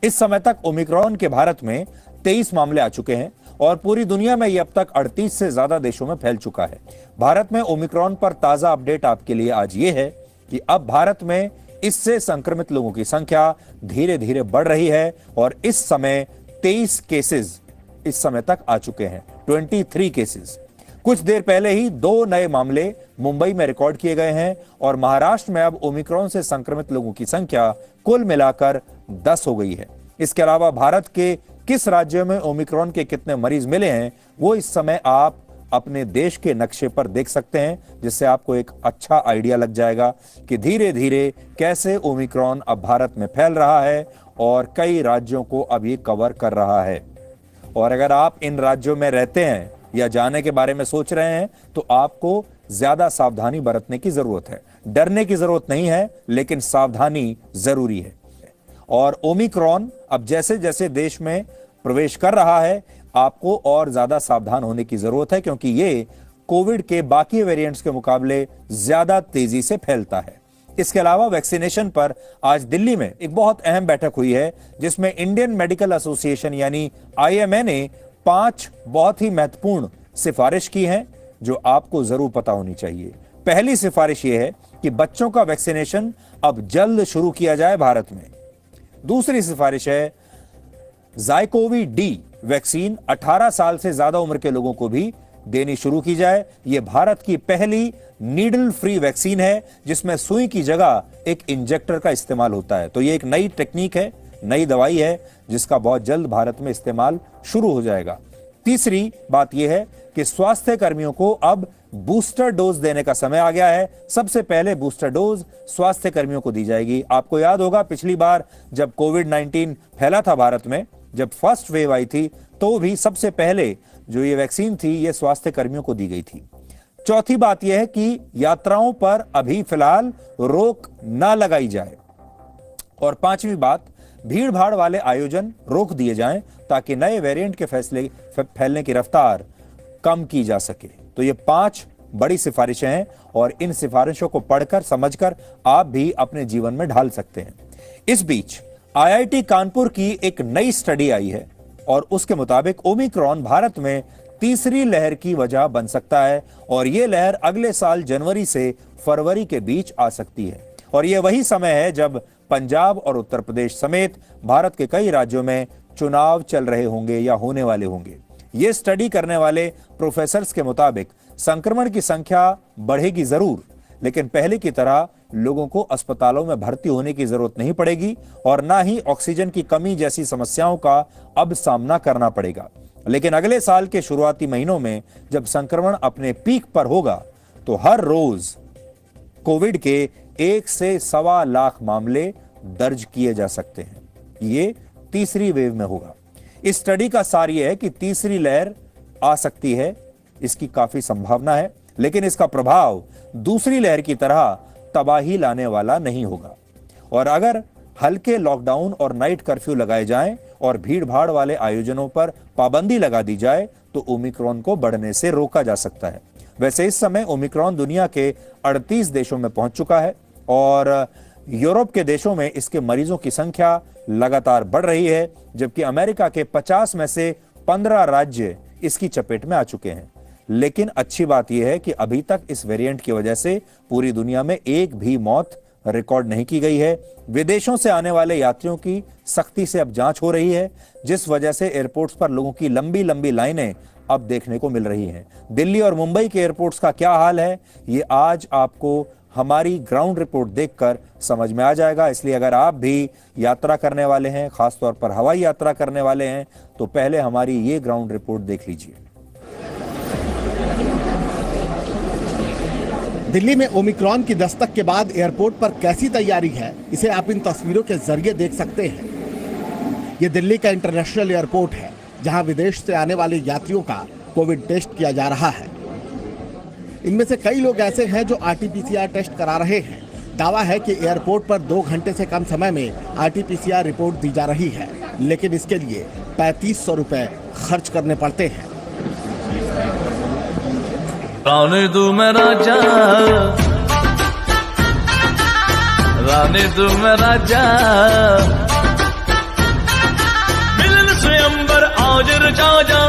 इस समय तक ओमिक्रॉन के भारत में 23 मामले आ चुके हैं और पूरी दुनिया में यह अब तक 38 से ज्यादा देशों में फैल चुका है। भारत में ओमिक्रॉन पर ताजा अपडेट आपके लिए आज ये है कि अब भारत में इससे संक्रमित लोगों की संख्या धीरे धीरे बढ़ रही है और इस समय 23 केसेस इस समय तक आ चुके हैं, 23 केसेस। कुछ देर पहले ही 2 नए मामले मुंबई में रिकॉर्ड किए गए हैं और महाराष्ट्र में अब ओमिक्रॉन से संक्रमित लोगों की संख्या कुल मिलाकर 10 हो गई है। इसके अलावा भारत के किस राज्य में ओमिक्रॉन के कितने मरीज मिले हैं वो इस समय आप अपने देश के नक्शे पर देख सकते हैं, जिससे आपको एक अच्छा आइडिया लग जाएगा कि धीरे धीरे कैसे ओमिक्रॉन अब भारत में फैल रहा है और कई राज्यों को अब ये कवर कर रहा है। और अगर आप इन राज्यों में रहते हैं या जाने के बारे में सोच रहे हैं तो आपको ज्यादा सावधानी बरतने की जरूरत है। डरने की जरूरत नहीं है, लेकिन सावधानी जरूरी है। और ओमिक्रॉन अब जैसे जैसे देश में प्रवेश कर रहा है आपको और ज्यादा सावधान होने की जरूरत है, क्योंकि ये कोविड के बाकी वेरिएंट्स के मुकाबले ज्यादा तेजी से फैलता है। इसके अलावा वैक्सीनेशन पर आज दिल्ली में एक बहुत अहम बैठक हुई है, जिसमें इंडियन मेडिकल एसोसिएशन यानी IMA ने 5 बहुत ही महत्वपूर्ण सिफारिश की हैं जो आपको जरूर पता होनी चाहिए। पहली सिफारिश यह है कि बच्चों का वैक्सीनेशन अब जल्द शुरू किया जाए भारत में। दूसरी सिफारिश है ज़ाइकोवी-डी वैक्सीन 18 साल से ज्यादा उम्र के लोगों को भी देनी शुरू की जाए। यह भारत की पहली नीडल फ्री वैक्सीन है जिसमें सुई की जगह एक इंजेक्टर का इस्तेमाल होता है। तो यह एक नई टेक्निक है, नई दवाई है जिसका बहुत जल्द भारत में इस्तेमाल शुरू हो जाएगा। तीसरी बात यह है कि स्वास्थ्य कर्मियों को अब बूस्टर डोज देने का समय आ गया है। सबसे पहले बूस्टर डोज स्वास्थ्य कर्मियों को दी जाएगी। आपको याद होगा पिछली बार जब कोविड-19 फैला था भारत में, जब फर्स्ट वेव आई थी, तो भी सबसे पहले जो ये वैक्सीन थी ये स्वास्थ्य कर्मियों को दी गई थी। चौथी बात यह है कि यात्राओं पर अभी फिलहाल रोक ना लगाई जाए। और पांचवी बात, भीड़ भाड़ वाले आयोजन रोक दिए जाएं ताकि नए वेरिएंट के फैलने की रफ्तार कम की जा सके। तो ये 5 बड़ी सिफारिशें हैं और इन सिफारिशों को पढ़कर समझकर आप भी अपने जीवन में ढाल सकते हैं। इस बीच IIT कानपुर की एक नई स्टडी आई है और उसके मुताबिक ओमिक्रॉन भारत में तीसरी लहर की वजह बन सकता है और यह लहर अगले साल जनवरी से फरवरी के बीच आ सकती है। और यह वही समय है जब पंजाब और उत्तर प्रदेश समेत भारत के कई राज्यों में चुनाव चल रहे होंगे या होने वाले होंगे। ये स्टडी करने वाले प्रोफेसर्स के मुताबिक संक्रमण की संख्या बढ़ेगी जरूर, लेकिन पहले की तरह लोगों को अस्पतालों में भर्ती होने की जरूरत नहीं पड़ेगी और ना ही ऑक्सीजन की कमी जैसी समस्याओं का अब सामना करना पड़ेगा। लेकिन अगले साल के शुरुआती महीनों में जब संक्रमण अपने पीक पर होगा तो हर रोज कोविड के 1 से 1.25 लाख मामले दर्ज किए जा सकते हैं। ये तीसरी वेव में होगा। इस स्टडी का सार यह है कि तीसरी लहर आ सकती है, इसकी काफी संभावना है, लेकिन इसका प्रभाव दूसरी लहर की तरह तबाही लाने वाला नहीं होगा। और अगर हल्के लॉकडाउन और नाइट कर्फ्यू लगाए जाएं और भीड़ भाड़ वाले आयोजनों पर पाबंदी लगा दी जाए तो ओमिक्रॉन को बढ़ने से रोका जा सकता है। वैसे इस समय ओमिक्रॉन दुनिया के 38 देशों में पहुंच चुका है और यूरोप के देशों में इसके मरीजों की संख्या लगातार बढ़ रही है, जबकि अमेरिका के 50 में से 15 राज्य इसकी चपेट में आ चुके हैं। लेकिन अच्छी बात यह है कि अभी तक इस वेरिएंट की वजह से पूरी दुनिया में एक भी मौत रिकॉर्ड नहीं की गई है। विदेशों से आने वाले यात्रियों की सख्ती से अब जांच हो रही है, जिस वजह से एयरपोर्ट्स पर लोगों की लंबी लंबी लाइनें अब देखने को मिल रही हैं। दिल्ली और मुंबई के एयरपोर्ट्स का क्या हाल है ये आज आपको हमारी ग्राउंड रिपोर्ट देखकर समझ में आ जाएगा। इसलिए अगर आप भी यात्रा करने वाले हैं, खासतौर पर हवाई यात्रा करने वाले हैं, तो पहले हमारी ये ग्राउंड रिपोर्ट देख लीजिए। दिल्ली में ओमिक्रॉन की दस्तक के बाद एयरपोर्ट पर कैसी तैयारी है, इसे आप इन तस्वीरों के जरिए देख सकते हैं। ये दिल्ली का इंटरनेशनल एयरपोर्ट है, जहां विदेश से आने वाले यात्रियों का कोविड टेस्ट किया जा रहा है। इनमें से कई लोग ऐसे हैं जो RT-PCR टेस्ट करा रहे हैं। दावा है कि एयरपोर्ट पर 2 घंटे से कम समय में RT-PCR रिपोर्ट दी जा रही है, लेकिन इसके लिए 3500 रुपए खर्च करने पड़ते हैं। रानी तू मैं राजा, रानी तू मैं राजा, मौज रचा जा